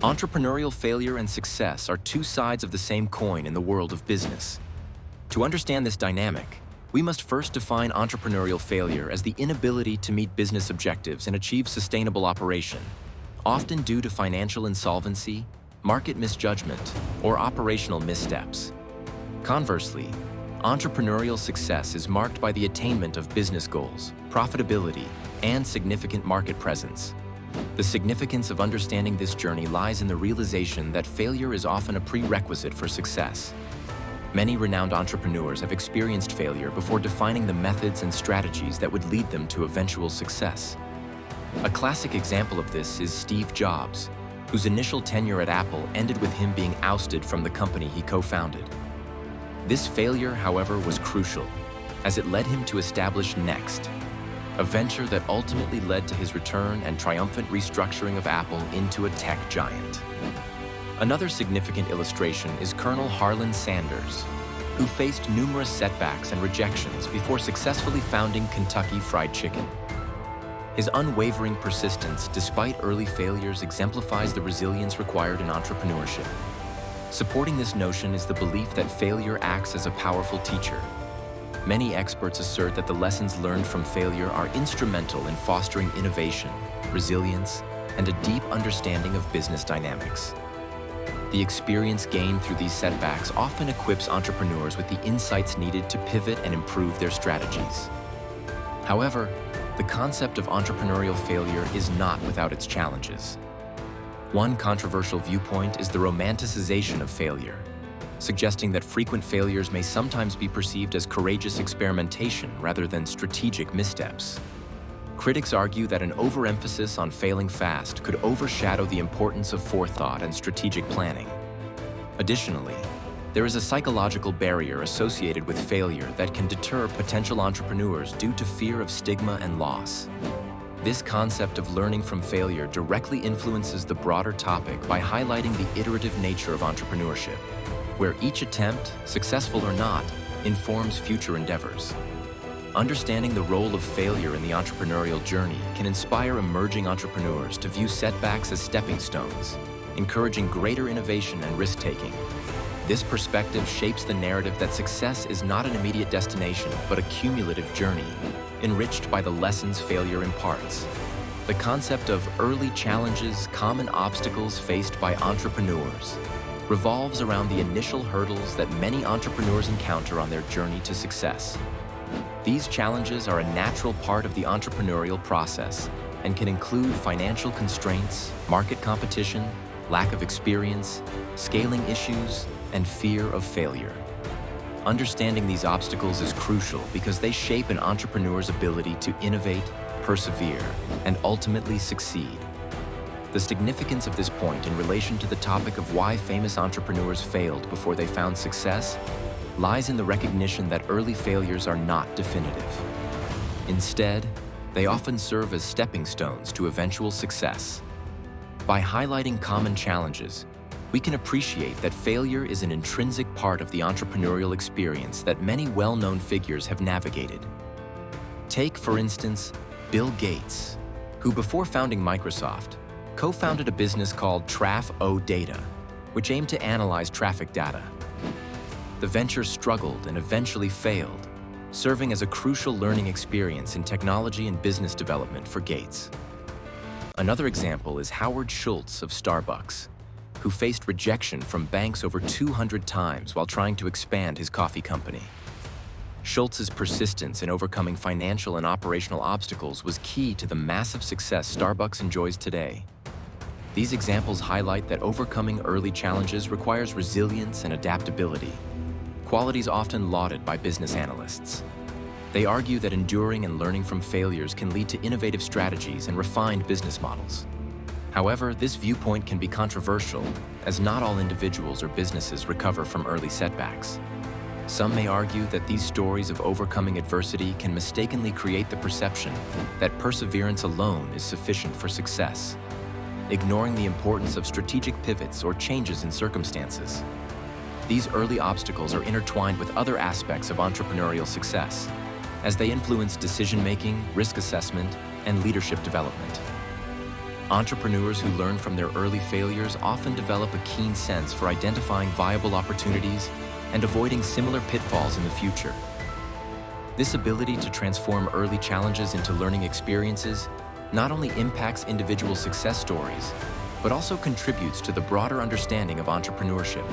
Entrepreneurial failure and success are two sides of the same coin in the world of business. To understand this dynamic, we must first define entrepreneurial failure as the inability to meet business objectives and achieve sustainable operation, often due to financial insolvency, market misjudgment, or operational missteps. Conversely, entrepreneurial success is marked by the attainment of business goals, profitability, and significant market presence. The significance of understanding this journey lies in the realization that failure is often a prerequisite for success. Many renowned entrepreneurs have experienced failure before defining the methods and strategies that would lead them to eventual success. A classic example of this is Steve Jobs, whose initial tenure at Apple ended with him being ousted from the company he co-founded. This failure, however, was crucial, as it led him to establish Next, a venture that ultimately led to his return and triumphant restructuring of Apple into a tech giant. Another significant illustration is Colonel Harland Sanders, who faced numerous setbacks and rejections before successfully founding Kentucky Fried Chicken. His unwavering persistence despite early failures exemplifies the resilience required in entrepreneurship. Supporting this notion is the belief that failure acts as a powerful teacher. Many experts assert that the lessons learned from failure are instrumental in fostering innovation, resilience, and a deep understanding of business dynamics. The experience gained through these setbacks often equips entrepreneurs with the insights needed to pivot and improve their strategies. However, the concept of entrepreneurial failure is not without its challenges. One controversial viewpoint is the romanticization of failure, suggesting that frequent failures may sometimes be perceived as courageous experimentation rather than strategic missteps. Critics argue that an overemphasis on failing fast could overshadow the importance of forethought and strategic planning. Additionally, there is a psychological barrier associated with failure that can deter potential entrepreneurs due to fear of stigma and loss. This concept of learning from failure directly influences the broader topic by highlighting the iterative nature of entrepreneurship, where each attempt, successful or not, informs future endeavors. Understanding the role of failure in the entrepreneurial journey can inspire emerging entrepreneurs to view setbacks as stepping stones, encouraging greater innovation and risk-taking. This perspective shapes the narrative that success is not an immediate destination, but a cumulative journey, enriched by the lessons failure imparts. The concept of early challenges, common obstacles faced by entrepreneurs, revolves around the initial hurdles that many entrepreneurs encounter on their journey to success. These challenges are a natural part of the entrepreneurial process and can include financial constraints, market competition, lack of experience, scaling issues, and fear of failure. Understanding these obstacles is crucial because they shape an entrepreneur's ability to innovate, persevere, and ultimately succeed. The significance of this point in relation to the topic of why famous entrepreneurs failed before they found success lies in the recognition that early failures are not definitive. Instead, they often serve as stepping stones to eventual success. By highlighting common challenges, we can appreciate that failure is an intrinsic part of the entrepreneurial experience that many well-known figures have navigated. Take, for instance, Bill Gates, who before founding Microsoft, co-founded a business called Traf-O-Data, which aimed to analyze traffic data. The venture struggled and eventually failed, serving as a crucial learning experience in technology and business development for Gates. Another example is Howard Schultz of Starbucks, who faced rejection from banks over 200 times while trying to expand his coffee company. Schultz's persistence in overcoming financial and operational obstacles was key to the massive success Starbucks enjoys today. These examples highlight that overcoming early challenges requires resilience and adaptability, qualities often lauded by business analysts. They argue that enduring and learning from failures can lead to innovative strategies and refined business models. However, this viewpoint can be controversial, as not all individuals or businesses recover from early setbacks. Some may argue that these stories of overcoming adversity can mistakenly create the perception that perseverance alone is sufficient for success, ignoring the importance of strategic pivots or changes in circumstances. These early obstacles are intertwined with other aspects of entrepreneurial success, as they influence decision-making, risk assessment, and leadership development. Entrepreneurs who learn from their early failures often develop a keen sense for identifying viable opportunities and avoiding similar pitfalls in the future. This ability to transform early challenges into learning experiences not only impacts individual success stories, but also contributes to the broader understanding of entrepreneurship.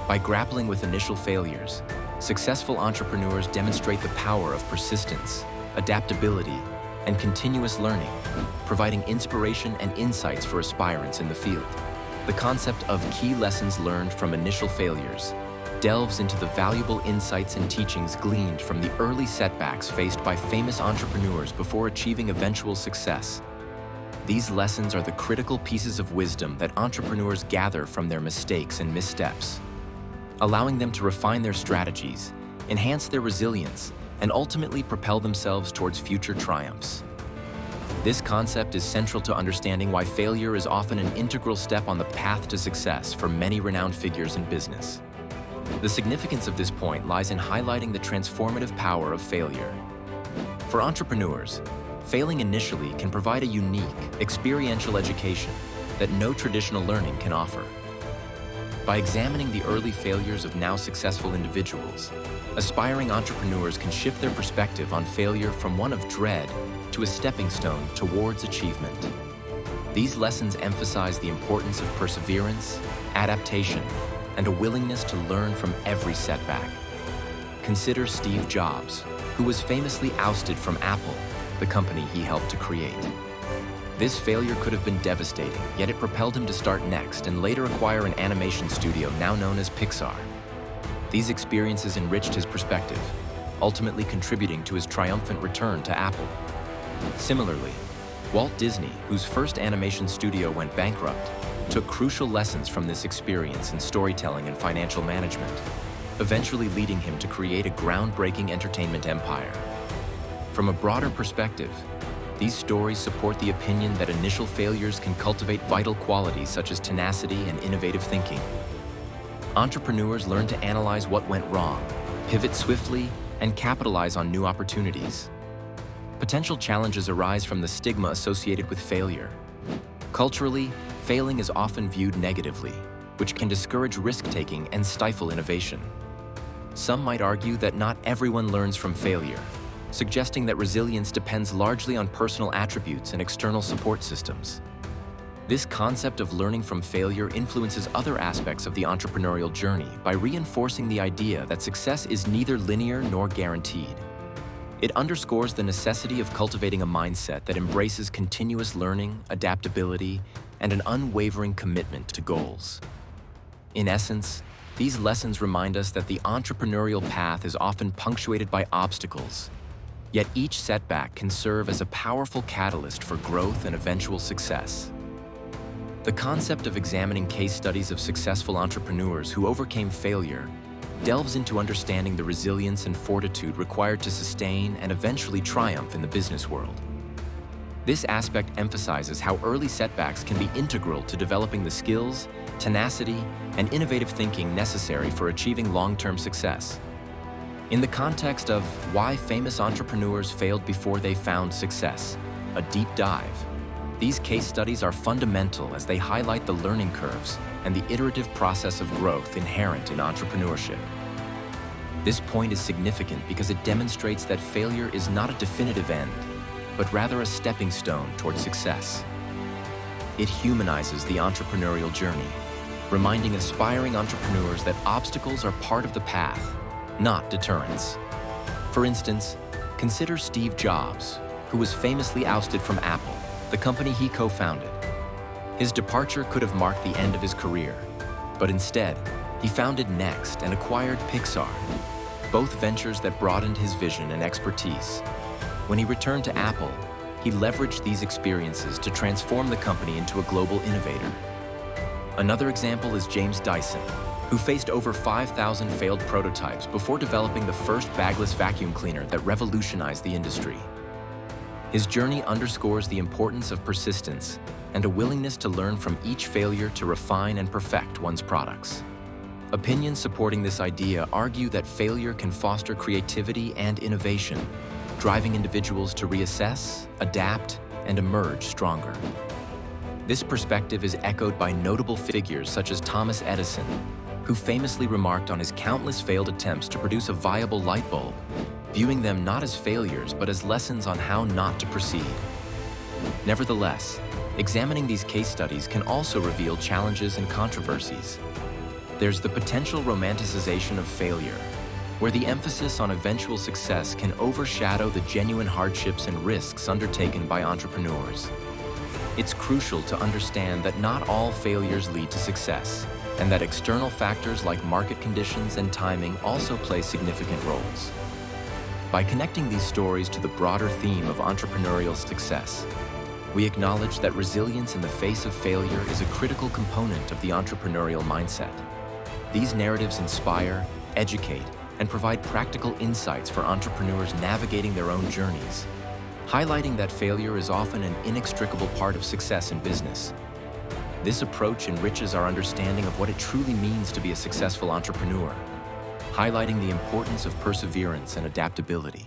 By grappling with initial failures, successful entrepreneurs demonstrate the power of persistence, adaptability, and continuous learning, providing inspiration and insights for aspirants in the field. The concept of key lessons learned from initial failures delves into the valuable insights and teachings gleaned from the early setbacks faced by famous entrepreneurs before achieving eventual success. These lessons are the critical pieces of wisdom that entrepreneurs gather from their mistakes and missteps, allowing them to refine their strategies, enhance their resilience, and ultimately propel themselves towards future triumphs. This concept is central to understanding why failure is often an integral step on the path to success for many renowned figures in business. The significance of this point lies in highlighting the transformative power of failure. For entrepreneurs, failing initially can provide a unique, experiential education that no traditional learning can offer. By examining the early failures of now successful individuals, aspiring entrepreneurs can shift their perspective on failure from one of dread to a stepping stone towards achievement. These lessons emphasize the importance of perseverance, adaptation, and a willingness to learn from every setback. Consider Steve Jobs, who was famously ousted from Apple, the company he helped to create. This failure could have been devastating, yet it propelled him to start Next and later acquire an animation studio now known as Pixar. These experiences enriched his perspective, ultimately contributing to his triumphant return to Apple. Similarly, Walt Disney, whose first animation studio went bankrupt, took crucial lessons from this experience in storytelling and financial management, eventually leading him to create a groundbreaking entertainment empire. From a broader perspective, these stories support the opinion that initial failures can cultivate vital qualities such as tenacity and innovative thinking. Entrepreneurs learn to analyze what went wrong, pivot swiftly, and capitalize on new opportunities. Potential challenges arise from the stigma associated with failure. Culturally, failing is often viewed negatively, which can discourage risk-taking and stifle innovation. Some might argue that not everyone learns from failure, suggesting that resilience depends largely on personal attributes and external support systems. This concept of learning from failure influences other aspects of the entrepreneurial journey by reinforcing the idea that success is neither linear nor guaranteed. It underscores the necessity of cultivating a mindset that embraces continuous learning, adaptability, and an unwavering commitment to goals. In essence, these lessons remind us that the entrepreneurial path is often punctuated by obstacles, yet each setback can serve as a powerful catalyst for growth and eventual success. The concept of examining case studies of successful entrepreneurs who overcame failure delves into understanding the resilience and fortitude required to sustain and eventually triumph in the business world. This aspect emphasizes how early setbacks can be integral to developing the skills, tenacity, and innovative thinking necessary for achieving long-term success. In the context of why famous entrepreneurs failed before they found success, a deep dive, these case studies are fundamental as they highlight the learning curves and the iterative process of growth inherent in entrepreneurship. This point is significant because it demonstrates that failure is not a definitive end, but rather a stepping stone toward success. It humanizes the entrepreneurial journey, reminding aspiring entrepreneurs that obstacles are part of the path, not deterrents. For instance, consider Steve Jobs, who was famously ousted from Apple, the company he co-founded. His departure could have marked the end of his career, but instead, he founded Next and acquired Pixar, both ventures that broadened his vision and expertise. When he returned to Apple, he leveraged these experiences to transform the company into a global innovator. Another example is James Dyson, who faced over 5,000 failed prototypes before developing the first bagless vacuum cleaner that revolutionized the industry. His journey underscores the importance of persistence and a willingness to learn from each failure to refine and perfect one's products. Opinions supporting this idea argue that failure can foster creativity and innovation, driving individuals to reassess, adapt, and emerge stronger. This perspective is echoed by notable figures such as Thomas Edison, who famously remarked on his countless failed attempts to produce a viable light bulb, viewing them not as failures but as lessons on how not to proceed. Nevertheless, examining these case studies can also reveal challenges and controversies. There's the potential romanticization of failure, where the emphasis on eventual success can overshadow the genuine hardships and risks undertaken by entrepreneurs. It's crucial to understand that not all failures lead to success, and that external factors like market conditions and timing also play significant roles. By connecting these stories to the broader theme of entrepreneurial success, we acknowledge that resilience in the face of failure is a critical component of the entrepreneurial mindset. These narratives inspire, educate, and provide practical insights for entrepreneurs navigating their own journeys, highlighting that failure is often an inextricable part of success in business. This approach enriches our understanding of what it truly means to be a successful entrepreneur, highlighting the importance of perseverance and adaptability.